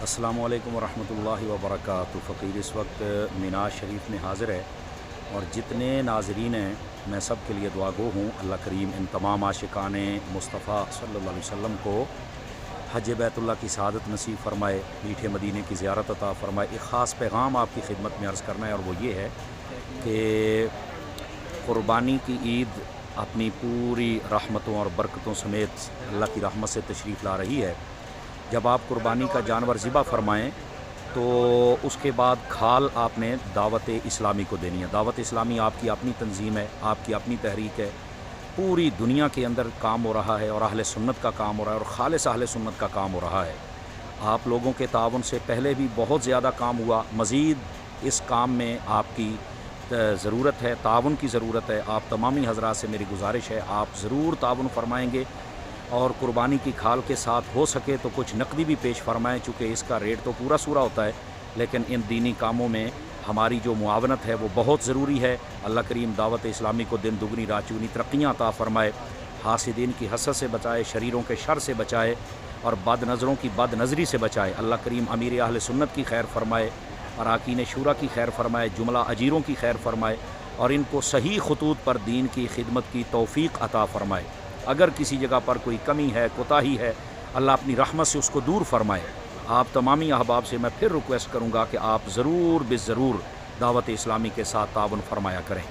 السلام علیکم ورحمۃ اللہ وبرکاتہ۔ فقیر اس وقت میناز شریف میں حاضر ہے اور جتنے ناظرین ہیں میں سب کے لیے دعا گو ہوں۔ اللہ کریم ان تمام عاشقان مصطفیٰ صلی اللہ علیہ وسلم کو حج بیت اللہ کی سعادت نصیب فرمائے، میٹھے مدینے کی زیارت عطا فرمائے۔ ایک خاص پیغام آپ کی خدمت میں عرض کرنا ہے اور وہ یہ ہے کہ قربانی کی عید اپنی پوری رحمتوں اور برکتوں سمیت اللہ کی رحمت سے تشریف لا رہی ہے۔ جب آپ قربانی کا جانور ذبح فرمائیں تو اس کے بعد کھال آپ نے دعوت اسلامی کو دینی ہے۔ دعوت اسلامی آپ کی اپنی تنظیم ہے، آپ کی اپنی تحریک ہے، پوری دنیا کے اندر کام ہو رہا ہے اور اہل سنت کا کام ہو رہا ہے اور خالص اہل سنت کا کام ہو رہا ہے۔ آپ لوگوں کے تعاون سے پہلے بھی بہت زیادہ کام ہوا، مزید اس کام میں آپ کی ضرورت ہے، تعاون کی ضرورت ہے۔ آپ تمامی حضرات سے میری گزارش ہے آپ ضرور تعاون فرمائیں گے اور قربانی کی کھال کے ساتھ ہو سکے تو کچھ نقدی بھی پیش فرمائیں، چونکہ اس کا ریٹ تو پورا سورا ہوتا ہے، لیکن ان دینی کاموں میں ہماری جو معاونت ہے وہ بہت ضروری ہے۔ اللہ کریم دعوت اسلامی کو دن دگنی رات چگنی ترقیاں عطا فرمائے، حاسدین کی حسد سے بچائے، شریروں کے شر سے بچائے اور بد نظروں کی بد نظری سے بچائے۔ اللہ کریم امیر اہل سنت کی خیر فرمائے، اراکین شورا کی خیر فرمائے، جملہ اجیروں کی خیر فرمائے اور ان کو صحیح خطوط پر دین کی خدمت کی توفیق عطا فرمائے۔ اگر کسی جگہ پر کوئی کمی ہے، کوتاہی ہے، اللہ اپنی رحمت سے اس کو دور فرمائے۔ آپ تمامی احباب سے میں پھر ریکویسٹ کروں گا کہ آپ ضرور بضرور دعوت اسلامی کے ساتھ تعاون فرمایا کریں۔